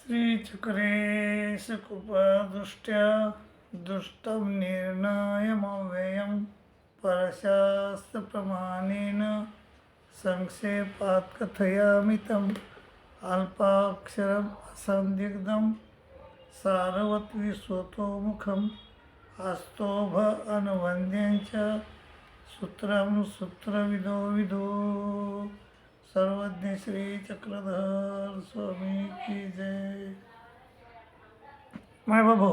श्रीचक्रे सकृपादृष्ट्या दुष्टं निर्णयमव्ययं परशास्त्रप्रमाणेन संक्षेपात् कथयामि तम् अल्पाक्षरम् असंदिग्धं सारवत् विश्वतोमुखम् आस्तोभ अनुवन्द्यं च सूत्रं सूत्रविदो विदो सर्वज्ञ श्री चक्रधर स्वामी की जय. माय बाबू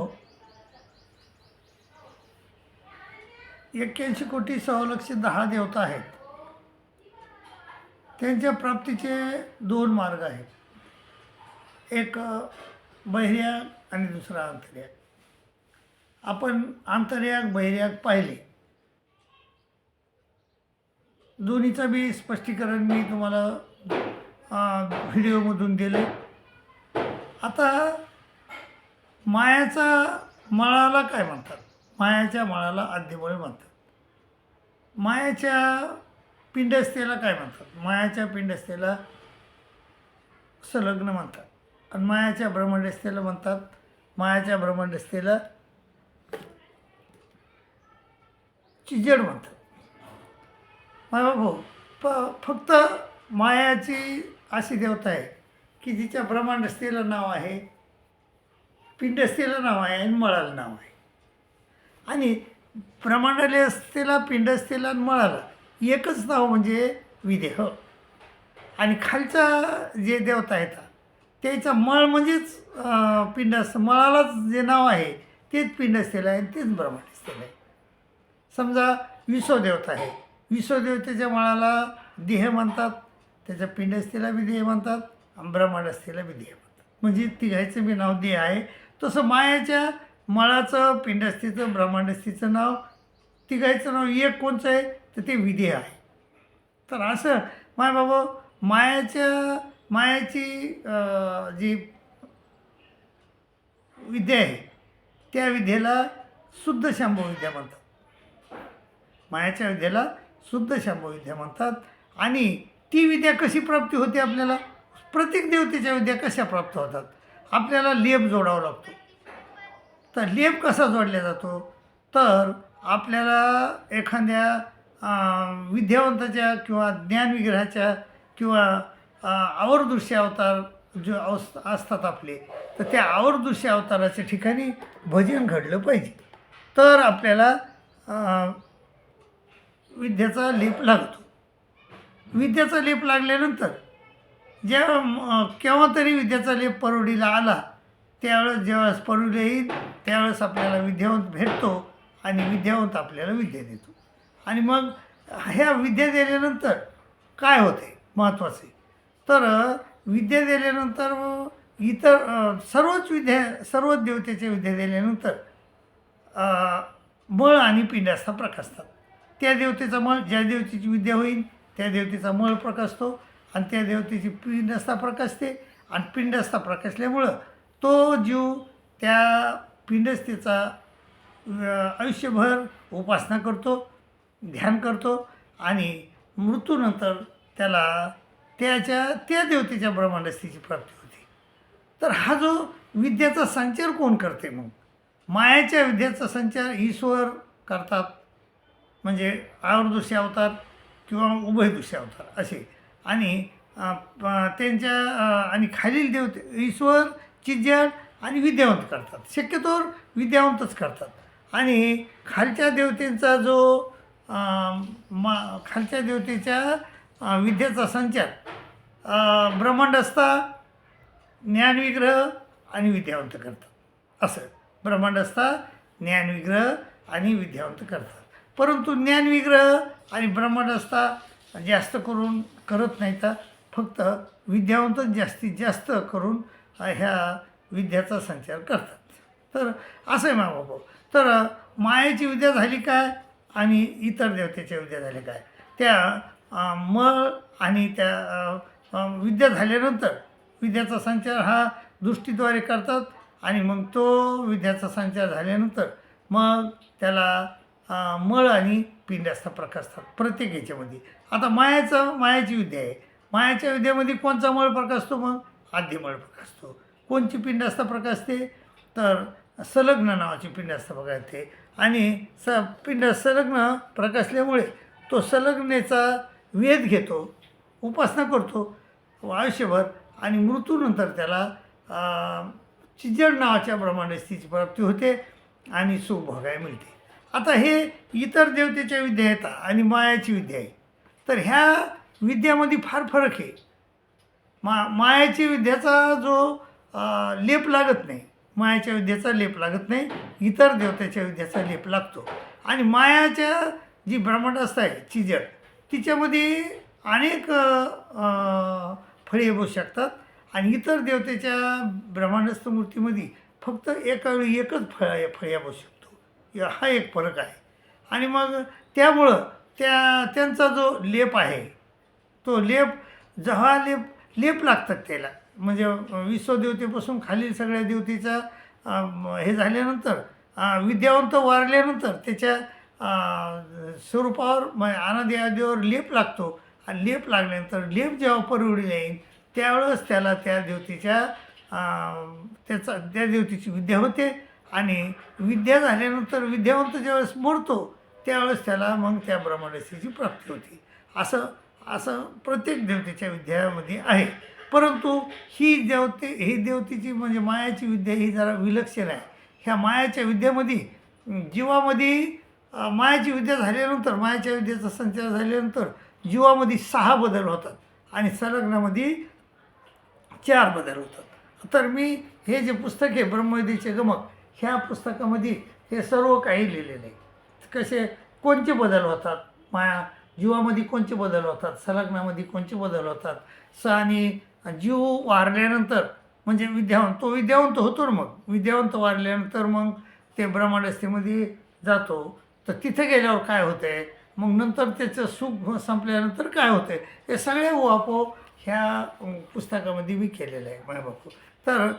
81,06,10 देवता आहेत. त्यांच्या प्राप्तीचे 2 मार्ग आहेत. एक बहिर्याग आणि दुसरा अंतर्याग. आपण अंतर्याग बहिर्याग पाहिले. दोन्हीचं बी स्पष्टीकरण मी तुम्हाला व्हिडिओमधून दिले. आता मायाचा मळाला काय म्हणतात? मायाच्या मळाला आद्यमळ म्हणतात. मायाच्या पिंडस्थेला काय म्हणतात? मायाच्या पिंडस्थेला संलग्न म्हणतात. आणि मायाच्या ब्रह्मांडस्थेला म्हणतात, मायाच्या ब्रह्मांडस्थेला चिजड म्हणतात. बाबू फक्त मायाची अशी देवता आहे की जिच्या ब्रह्मांडस्थेला नाव आहे, पिंडस्थेला नाव आहे आणि मळाला नाव आहे. आणि ब्रह्मांडस्थेला, पिंडस्थेला आणि मळाला एकच नाव म्हणजे विदेह. आणि खालचा जे देवता आहेत त्याचा मळ म्हणजेच पिंडस्थ, मळालाच जे नाव आहे तेच पिंडस्थेला आहे, तेच ब्रह्मांडस्थेला आहे. समजा विश्वदेवता आहे, विश्वदेवतेच्या मळाला देह म्हणतात, त्याच्या पिंडस्थेला बी देह म्हणतात आणि ब्रह्मांडस्थेला बी देह म्हणतात. म्हणजे तिघायचं बी नाव देह आहे. तसं मायाच्या मळाचं, पिंडस्थेचं, ब्रह्मांडस्थेचं नाव, तिघायचं नाव एक कोणचं आहे तर ते विदेह आहे. तर असं माय बाबा मायाची जी विद्या आहे त्या विद्येला शुद्ध शांभव विद्या म्हणतात. मायाच्या विद्येला शुद्ध शांभव विद्या म्हणतात. आणि ती विद्या कशी प्राप्ती होते आपल्याला? प्रत्येक देवतेच्या विद्या कशा प्राप्त होतात? आपल्याला लेप जोडावा लागतो. तर लेप कसा जोडला जातो? तर आपल्याला एखाद्या विद्यावंताच्या किंवा ज्ञानविग्रहाच्या किंवा आवर्दृश्य अवतार जो असतात आपले, तर त्या आवर्दृश्य अवताराच्या ठिकाणी भजन घडलं पाहिजे. तर आपल्याला विद्याचा लेप लागतो. विद्याचा लेप लागल्यानंतर केव्हा तरी विद्याचा लेप परोढीला आला, ज्यावेळेस परोढीला येईल त्यावेळेस आपल्याला विद्यावंत भेटतो आणि विद्यावंत आपल्याला विद्या देतो. आणि मग ह्या विद्या दिल्यानंतर काय होते महत्त्वाचे? तर विद्या दिल्यानंतर इतर सर्वच देवतेच्या विद्या दिल्यानंतर मळ आणि पिंडस्था प्रकाशतात. त्या देवतेचा मळ, ज्या देवतेची विद्या होईल त्या देवतेचा मळ प्रकाशतो आणि त्या देवतेची पिंडस्था प्रकाशते. आणि पिंडस्था प्रकाशल्यामुळं तो जीव त्या पिंडस्थेचा आयुष्यभर उपासना करतो, ध्यान करतो आणि मृत्यूनंतर त्याला त्या देवतेच्या ब्रह्मांडस्थेची प्राप्ती होते. तर हा जो विद्याचा संचार कोण करते? मग मायाच्या विद्याचा संचार ईश्वर करतात. म्हणजे आवर्दृश्य अवतार किंवा उभयदृश्य अवतार असे. आणि त्यांच्या आणि खालील देवते ईश्वर, चिज्जड आणि विद्यावंत करतात. शक्यतोवर विद्यावंतच करतात. आणि खालच्या देवतेंचा जो खालच्या देवतेच्या विद्येचा संचार ब्रह्मांडस्था, ज्ञानविग्रह आणि विद्यावंत करतात. असं ब्रह्मांडस्था, ज्ञानविग्रह आणि विद्यावंत करतात. परंतु ज्ञानविग्रह आणि ब्रह्मांडस्था जास्त करून करत नाहीत. फक्त विद्यावंत जास्तीत जास्त करून ह्या विद्याचा संचार करतात. तर असं आहे बाबा. तर मायेची विद्या झाली काय आणि इतर देवतेच्या विद्या झाल्या काय? त्या मळ आणि त्या विद्या झाल्यानंतर विद्याचा संचार हा दृष्टीद्वारे करतात. आणि मग तो विद्याचा संचार झाल्यानंतर मग त्याला मळ आणि पिंडस्था प्रकाशतात प्रत्येक याच्यामध्ये. आता मायाची विद्या आहे. मायाच्या विद्येमध्ये कोणचा मळ प्रकाशतो? मग आद्यमळ प्रकाशतो. कोणची पिंडास्थ प्रकाशते, तर संलग्न नावाची पिंडास्थ प्रकाशते. आणि पिंड संलग्न प्रकाशल्यामुळे तो संलग्नेचा वेध घेतो, उपासना करतो आयुष्यभर, आणि मृत्यूनंतर त्याला चिजड नावाच्या ब्रह्मांडस्थितीची प्राप्ती होते आणि सुख भोगायला मिळते. आता हे इतर देवतेच्या विद्या आहेत आणि मायाची विद्या आहे. तर ह्या विद्यामध्ये फार फरक आहे. मायाची विद्याचा जो लेप लागत नाही, मायाच्या विद्येचा लेप लागत नाही, इतर देवतेच्या विद्येचा लेप लागतो. आणि मायाच्या जी ब्रह्मांडस्थ आहे चिजड, तिच्यामध्ये अनेक फळे बसू शकतात आणि इतर देवतेच्या ब्रह्मांडस्थ मूर्तीमध्ये फक्त एका वेळी एकच फळ्या बसू शकतो. हा एक फरक आहे. आणि मग त्यामुळं त्यांचा जो लेप आहे, तो जेव्हा लेप लागतात त्याला, म्हणजे विश्वदेवतेपासून खालील सगळ्या देवतेचा हे झाल्यानंतर, विद्यावंत वारल्यानंतर त्याच्या स्वरूपावर अनादी आदीवर लेप लागतो. आणि लेप लागल्यानंतर लेप जेव्हा परवडीला येईल त्यावेळेस त्याला त्या देवतेची विद्या होते. आणि विद्या झाल्यानंतर विद्यावंत ज्यावेळेस मरतो त्यावेळेस त्याला मग त्या ब्रह्मांडस्थितीची प्राप्ती होते. असं प्रत्येक देवतेच्या विद्यामध्ये आहे. परंतु ही देवतेची म्हणजे मायाची विद्या ही जरा विलक्षण आहे. ह्या मायाच्या विद्यामध्ये जीवामध्ये मायाची विद्या झाल्यानंतर, मायाच्या विद्येचा संचार झाल्यानंतर जीवामध्ये 6 बदल होतात आणि संलग्नामध्ये 4 बदल होतात. तर मी हे जे पुस्तक आहे ब्रह्मविद्येचे गमक, ह्या पुस्तकामध्ये हे सर्व काही लिहिलेलं आहे. कसे कोणते बदल होतात, जीवामध्ये कोणते बदल होतात, संलग्नामध्ये कोणते बदल होतात. आणि जीव वारल्यानंतर म्हणजे विद्यावंत होतो ना, मग विद्यावंत वारल्यानंतर मग ते ब्रह्मांडस्थेमध्ये जातो. तर तिथे गेल्यावर काय होतं आहे, मग नंतर त्याचं सुख संपल्यानंतर काय होतं आहे, हे सगळे उहापोह ह्या पुस्तकामध्ये मी केलेलं आहे माझ्या बापू. तर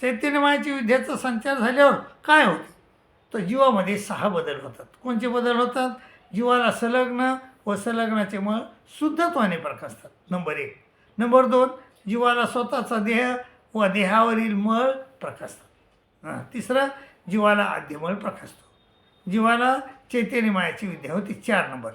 चैतन्यमायाची विद्याचा संचार झाल्यावर काय होते, तर जीवामध्ये 6 बदल होतात. कोणते बदल होतात, जीवाला संलग्न व संलग्नाचे मळ शुद्धत्वाने प्रकाशतात, नंबर 1. नंबर 2, जीवाला स्वतःचा देह व देहावरील मळ प्रकाशतात. तिसरं, जीवाला आद्यमळ प्रकाशतो. जीवाला चैतन्यमायाची विद्या होती, 4 नंबर.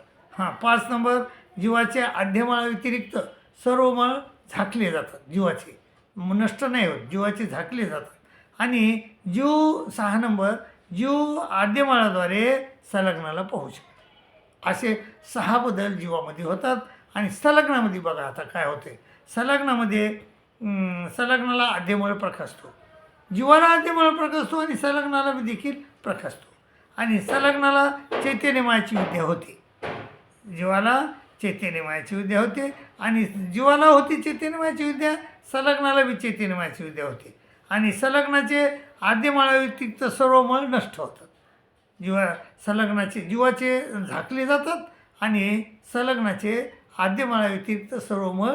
5 नंबर, जीवाच्या आद्यमळाव्यतिरिक्त सर्व मळ झाकले जातात जीवाचे, नष्ट नाही होत, जीवाचे झाकले जातात. आणि जीव 6 नंबर, जीव आद्यमळाद्वारे संलग्नाला पाहू शकतो. असे 6 बदल जीवामध्ये होतात. आणि संलग्नामध्ये बघा आता काय होते, संलग्नाला आद्यमळ प्रकाशतो, जीवाला आद्यमळ प्रकाशतो आणि संलग्नाला देखील प्रकाशतो. आणि संलग्नाला चैतन्यमायाची विद्या होते, जीवाला चैतन्यमायाची विद्या होते. आणि जीवाला होती चैतन्यमायाची विद्या, संलग्नाला बी चैतन्यमायाची विद्या होते. आणि संलग्नाचे आद्यमळाव्यतिरिक्त सर्व मळ नष्ट होतात. जीवाचे झाकले जातात आणि संलग्नाचे आद्यमळाव्यतिरिक्त सर्व मळ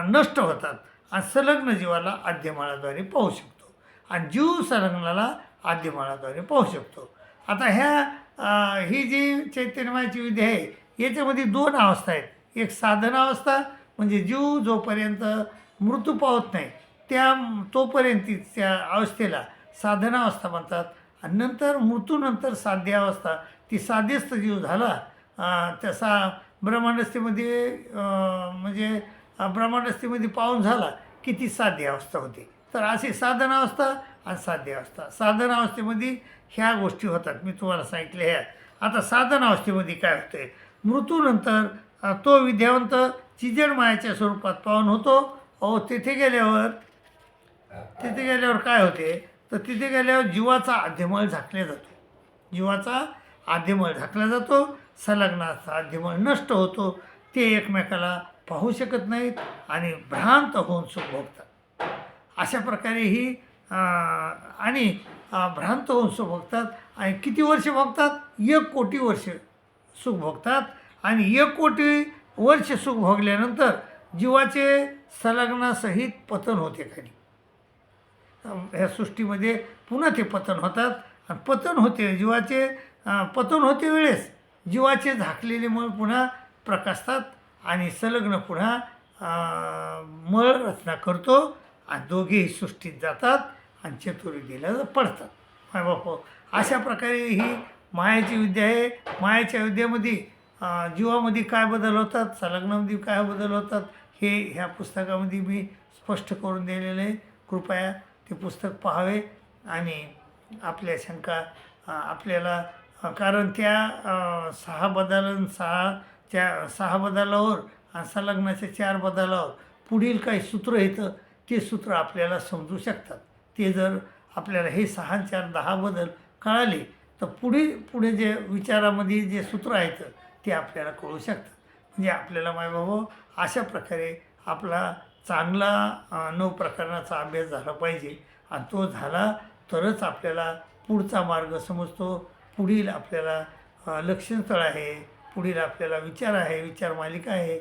नष्ट होतात. आणि संलग्न जीवाला आद्यमळाद्वारे पाहू शकतो आणि जीव संलग्नाला आद्यमळाद्वारे पाहू शकतो. आता ही जी चैतन्यमायाची विद्या आहे याच्यामध्ये 2 अवस्था आहेत. एक साधनावस्था, म्हणजे जीव जोपर्यंत मृत्यू पावत नाही तोपर्यंतच्या अवस्थेला साधनावस्था म्हणतात. आणि नंतर मृत्यूनंतर साध्यावस्था, ती साध्यस्थ जीव झाला तसा ब्रह्मांडस्थेमध्ये म्हणजे ब्रह्मांडस्थेमध्ये पावन झाला की ती साध्यावस्था होते. तर अशी साधनावस्था आणि साध्यावस्था. साधनावस्थेमध्ये ह्या गोष्टी होतात, मी तुम्हाला सांगितले ह्या. आता साधनावस्थेमध्ये काय होते, मृत्यूनंतर तो विद्यावंत चिजड मायाच्या स्वरूपात पावन होतो. तिथे गेल्यावर काय होते, तर तिथे गेल्यावर जीवाचा आद्यमळ झाकला जातो, जीवाचा आद्यमळ झाकला जातो, संलग्नाचा आद्यमळ नष्ट होतो. ते एकमेकाला पाहू शकत नाहीत आणि भ्रांत होऊन सुख भोगतात. अशा प्रकारे ही आणि भ्रांत होऊन सुख भोगतात. आणि किती वर्ष भोगतात, 1 कोटी वर्ष सुख भोगतात. आणि 1 कोटी वर्ष सुख भोगल्यानंतर जीवाचे संलग्नासहित पतन होते खाली. ह्या सृष्टीमध्ये पुन्हा ते पतन होतात. आणि पतन होते जीवाचे, पतन होते वेळेस जीवाचे झाकलेले मळ पुन्हा प्रकाशतात आणि संलग्न पुन्हा मळ रचना करतो आणि दोघेही सृष्टीत जातात आणि चतुर्विद्येला पडतात. मायबाप अशा प्रकारे ही मायाची विद्या आहे. मायाच्या विद्येमध्ये जीवामध्ये काय बदल होतात, संलग्नामध्ये काय बदल होतात, हे ह्या पुस्तकामध्ये मी स्पष्ट करून दिलेलं आहे. कृपया ते पुस्तक पाहावे आणि आपल्या शंका आपल्याला कारण त्या 6 बदल 6 बदलावर आणि संलग्नाच्या 4 बदलावर पुढील काही सूत्र येतं, ते सूत्र आपल्याला समजू शकतात. ते जर आपल्याला हे 6 आणि 4 10 बदल कळाले तर पुढे जे विचारामध्ये जे सूत्र आहेत ते आपल्याला कळू शकतात. म्हणजे आपल्याला मायबाबा अशा प्रकारे आपला चांगला 9 प्रकरणाचा अभ्यास झाला पाहिजे आणि तो झाला तरच आपल्याला पुढचा मार्ग समजतो. पुढील आपल्याला लक्षणस्थळ आहे, पुढील आपल्याला विचार आहे, विचार मालिका आहे,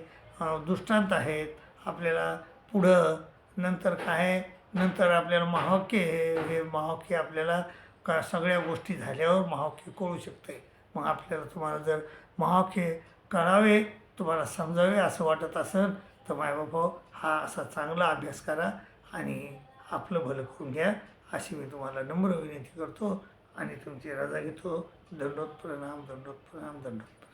दृष्टांत आहेत, आपल्याला पुढं नंतर काय आहे, नंतर आपल्याला महावाक्य आहे. हे महावाक्य आपल्याला का सगळ्या गोष्टी झाल्यावर महावाक्य कळू शकते. मग आपल्याला तुम्हाला जर महावाक्य कळावे, तुम्हाला समजावे असं वाटत असेल तर मायबापा हा असा चांगला अभ्यास करा आणि आपलं भलं करून घ्या अशी मी तुम्हाला नम्र विनंती करतो आणि तुमची रजा घेतो. दंडोत प्रणाम, दंडोत प्रणाम, दंडोत प्रणाम.